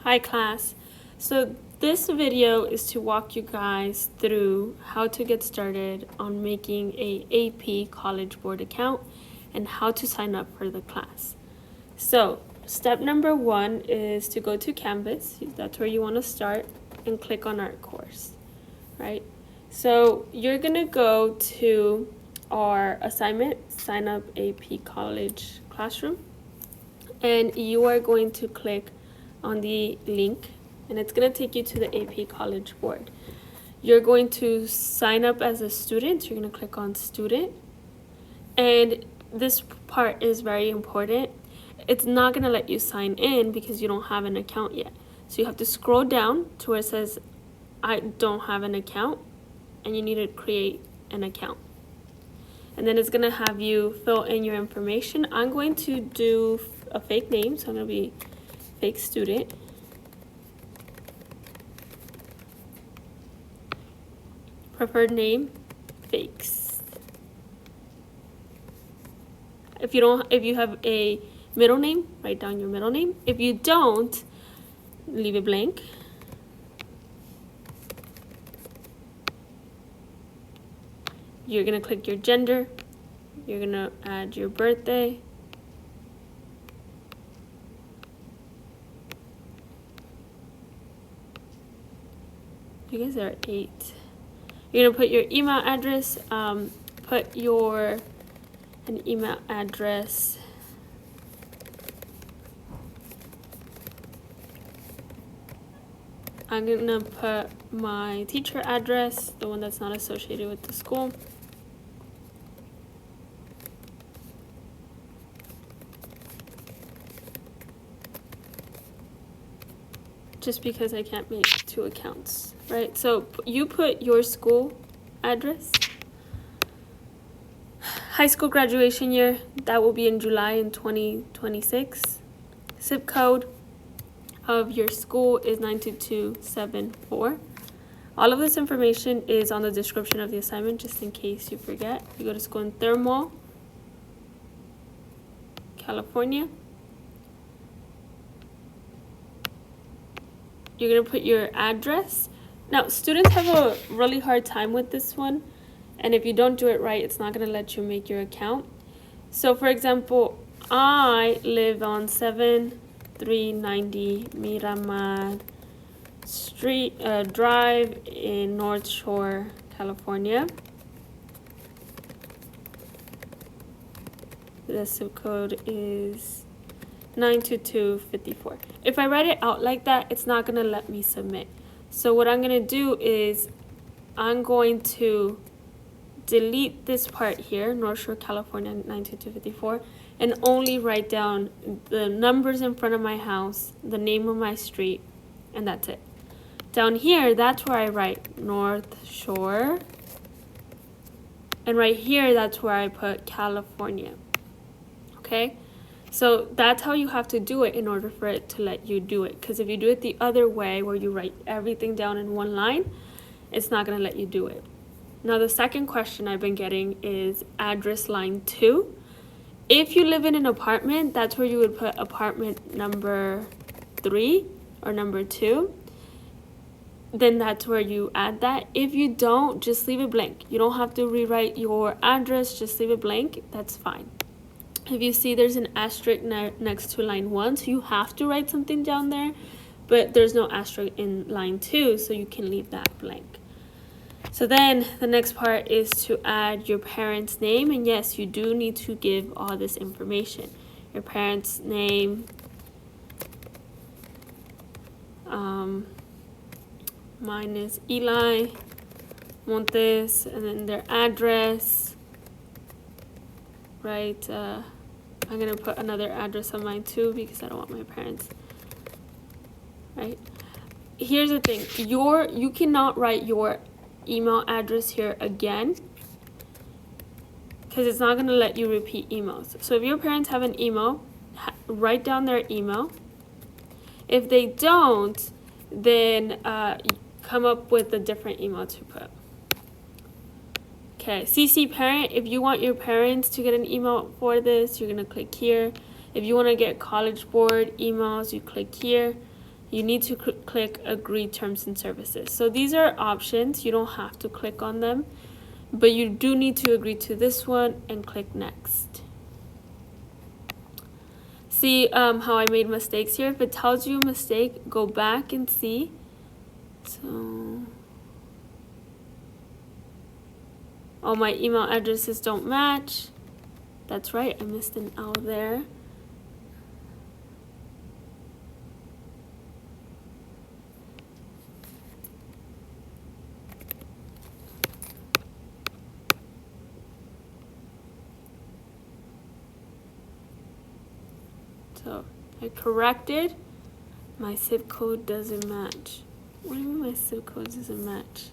Hi class. So this video is to walk you guys through how to get started on making a AP College Board account and how to sign up for the class. So step number 1 is to go to Canvas. That's where you want to start and click on our course, right? So you're going to go to our assignment, sign up AP College Classroom, and you are going to click on the link and it's going to take you to the AP College Board. You're going to sign up as a student. You're going to click on student, and this part is very important. It's not going to let you sign in because you don't have an account yet. So you have to scroll down to where it says I don't have an account, and you need to create an account. And then it's going to have you fill in your information. I'm going to do a fake name, so I'm going to be fake student. Preferred name, fakes. If you have a middle name, write down your middle name. If you don't, leave it blank. You're gonna click your gender. You're gonna add your birthday. You guys are 8. You're gonna put your email address. Put an email address. I'm gonna put my teacher address, the one that's not associated with the school. Just because I can't make 2 accounts, right? So you put your school address. High school graduation year, that will be in July in 2026. Zip code of your school is 92274. All of this information is on the description of the assignment, just in case you forget. You go to school in Thermal, California. You're going to put your address. Now, students have a really hard time with this one, and if you don't do it right, it's not going to let you make your account. So, for example, I live on 7390 Miramar Street Drive in North Shore, California. The zip code is 92254. If I write it out like that, it's not going to let me submit. So what I'm going to do is I'm going to delete this part here, North Shore, California 92254, and only write down the numbers in front of my house, the name of my street, and that's it. Down here, that's where I write North Shore, and right here, that's where I put California. Okay? So that's how you have to do it in order for it to let you do it. Because if you do it the other way, where you write everything down in one line, it's not going to let you do it. Now, the second question I've been getting is address line 2. If you live in an apartment, that's where you would put apartment number 3 or number 2. Then that's where you add that. If you don't, just leave it blank. You don't have to rewrite your address, just leave it blank. That's fine. If you see there's an asterisk next to line 1, so you have to write something down there, but there's no asterisk in line 2, so you can leave that blank. So then the next part is to add your parents' name, and yes, you do need to give all this information. Your parents' name, mine is Eli Montes, and then their address, right? I'm gonna put another address on mine too because I don't want my parents, right? Here's the thing, you cannot write your email address here again because it's not gonna let you repeat emails. So if your parents have an email, write down their email. If they don't, then come up with a different email to put. Okay, CC parent, if you want your parents to get an email for this, you're gonna click here. If you wanna get College Board emails, you click here. you need to click agree terms and services. So these are options. You don't have to click on them, but you do need to agree to this one and click next. See how I made mistakes here? If it tells you a mistake, go back and see. So, all my email addresses don't match. That's right, I missed an L there. So I corrected. My zip code doesn't match. What do you mean my zip code doesn't match?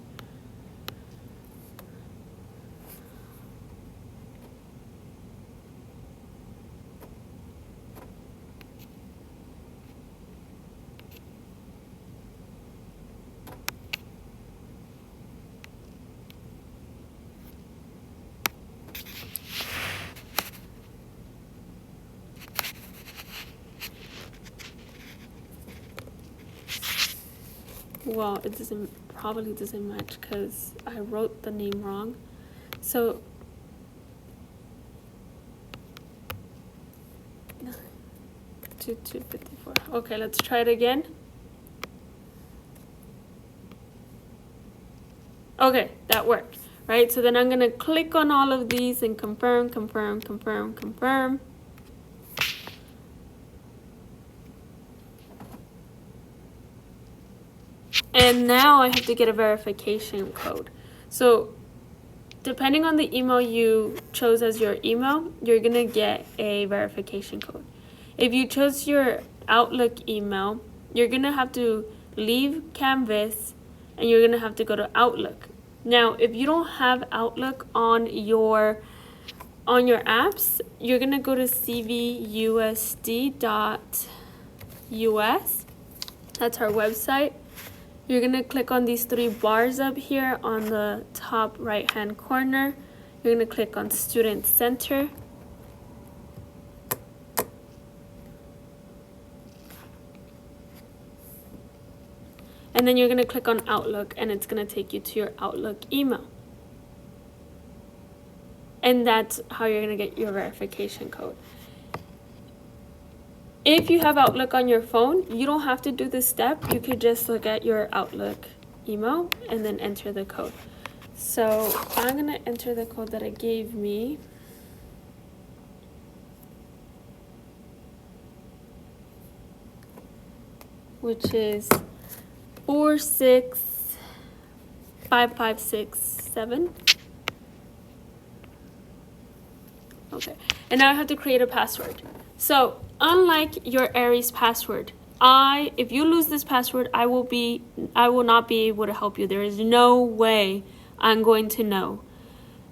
Well, it probably doesn't match because I wrote the name wrong. So 2254. Okay, let's try it again. Okay, that worked, right? So then I'm gonna click on all of these and confirm. And now I have to get a verification code. So depending on the email you chose as your email, you're gonna get a verification code. If you chose your Outlook email, you're gonna have to leave Canvas and you're gonna have to go to Outlook. Now, if you don't have Outlook on your apps, you're gonna go to cvusd.us. That's our website. You're gonna click on these three bars up here on the top right hand corner. You're gonna click on Student Center. And then you're gonna click on Outlook and it's gonna take you to your Outlook email. And that's how you're gonna get your verification code. If you have Outlook on your phone, you don't have to do this step. You could just look at your Outlook email and then enter the code. So I'm gonna enter the code that it gave me. Which is 4655667. Okay, and now I have to create a password. So unlike your Aries password, if you lose this password, I will not be able to help you. There is no way I'm going to know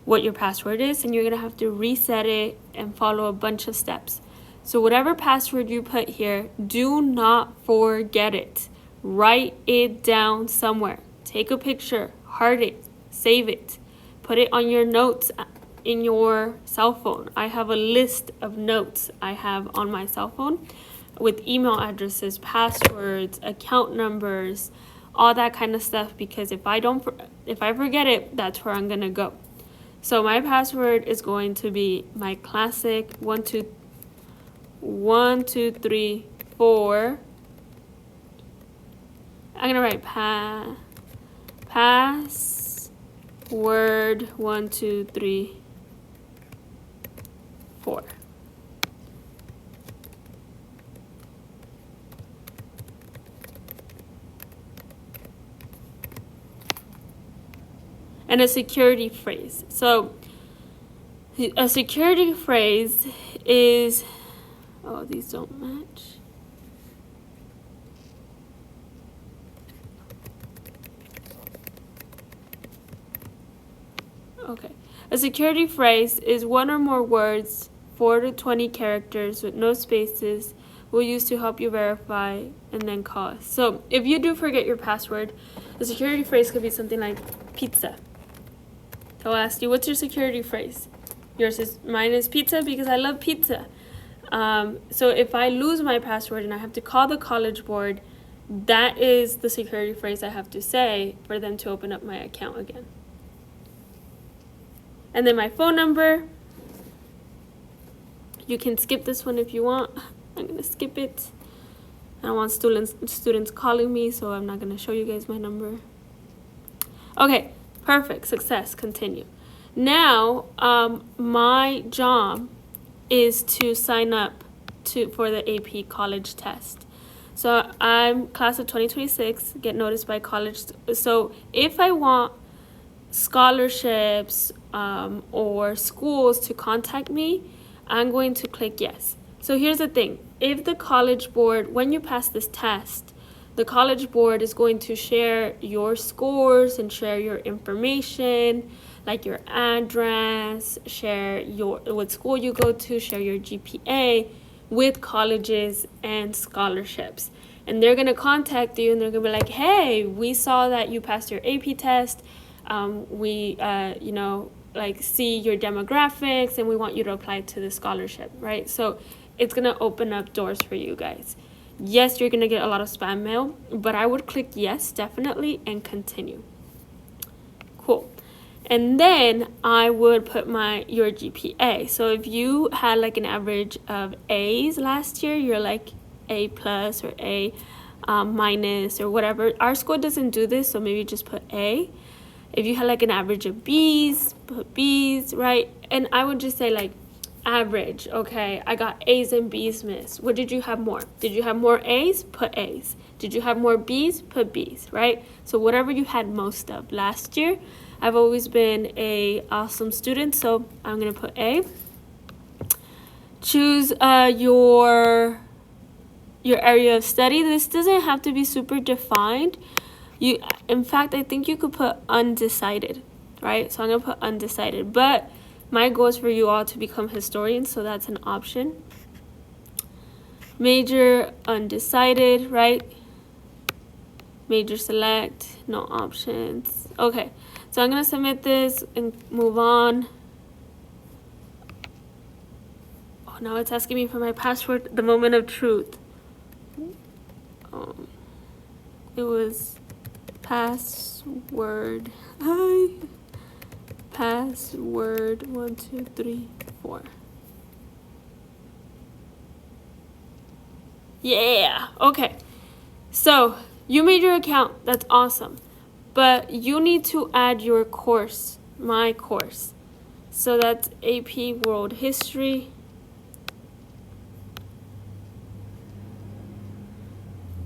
what your password is, and you're gonna have to reset it and follow a bunch of steps. So whatever password you put here, do not forget it. Write it down somewhere. Take a picture, heart it, save it, put it on your notes in your cell phone. I have a list of notes I have on my cell phone with email addresses, passwords, account numbers, all that kind of stuff, because if I forget it, that's where I'm gonna go. So my password is going to be my classic 1 2 3 4. I'm gonna write password 1 2 3 4. And a security phrase. So a security phrase is, oh, these don't match. Okay. A security phrase is one or more words, 4 to 20 characters with no spaces, we'll use to help you verify and then call us. So if you do forget your password, a security phrase could be something like pizza. So I'll ask you, what's your security phrase? Mine is pizza because I love pizza. So if I lose my password and I have to call the College Board that is the security phrase I have to say for them to open up my account again. And then my phone number, you can skip this one if you want. I'm gonna skip it. I don't want students calling me, so I'm not gonna show you guys my number. Okay, perfect, success, continue. Now, my job is to sign up for the AP college test. So I'm class of 2026, get noticed by college. So if I want scholarships or schools to contact me, I'm going to click yes. So here's the thing. If the college board, when you pass this test, the college board is going to share your scores and share your information, like your address, share what school you go to, share your GPA with colleges and scholarships. And they're going to contact you and they're going to be like, hey, we saw that you passed your AP test. We see your demographics and we want you to apply to the scholarship, right? So it's going to open up doors for you guys. Yes, you're going to get a lot of spam mail, but I would click yes, definitely, and continue. Cool. And then I would put your GPA. So if you had like an average of A's last year, you're like A plus or A minus or whatever. Our school doesn't do this, so maybe just put A. If you had like an average of B's, put B's, right? And I would just say like average. Okay, I got A's and B's, miss. What did you have more? Did you have more A's? Put A's. Did you have more B's? Put B's, right? So whatever you had most of last year. I've always been a awesome student, so I'm gonna put A. Choose your area of study. This doesn't have to be super defined. In fact, I think you could put undecided, right? So I'm gonna put undecided, but my goal is for you all to become historians, so that's an option. Major, undecided, right? Major select, no options. Okay, so I'm gonna submit this and move on. Oh, now it's asking me for my password, the moment of truth. It was password. Password 1, 2, 3, 4. Yeah, okay. So you made your account, that's awesome. But you need to add your course, my course. So that's AP World History.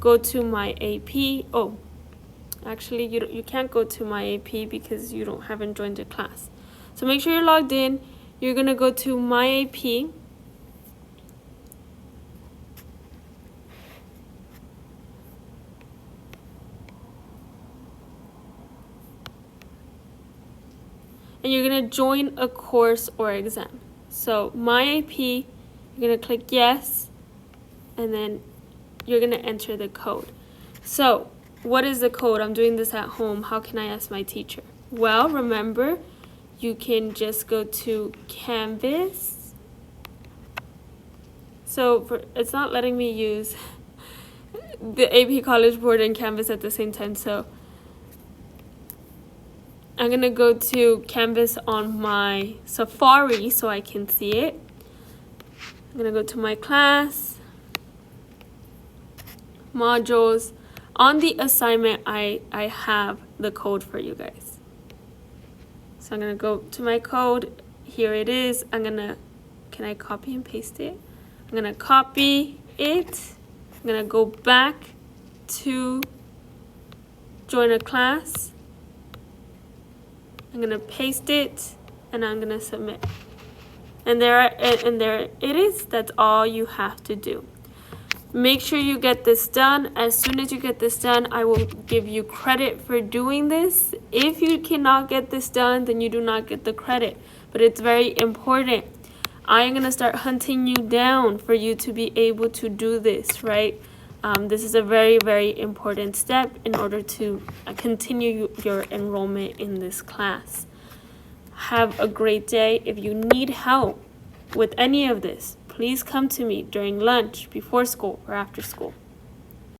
Go to my AP. Oh, actually you can't go to my AP because you haven't joined the class. So make sure you're logged in. You're gonna go to my AP. And you're gonna join a course or exam. So my AP, you're gonna click yes, and then you're gonna enter the code. So what is the code? I'm doing this at home. How can I ask my teacher? Well, remember, you can just go to Canvas. So it's not letting me use the AP College Board and Canvas at the same time. So I'm gonna go to Canvas on my Safari so I can see it. I'm gonna go to my class, modules. On the assignment, I have the code for you guys. So I'm gonna go to my code. Here it is. Can I copy and paste it? I'm gonna copy it. I'm gonna go back to join a class. I'm gonna paste it and I'm gonna submit. And there it is. That's all you have to do. Make sure you get this done. As soon as you get this done, I will give you credit for doing this. If you cannot get this done, then you do not get the credit. But it's very important. I am going to start hunting you down for you to be able to do this, right? This is a very, very important step in order to continue your enrollment in this class. Have a great day. If you need help with any of this, please come to me during lunch, before school, or after school.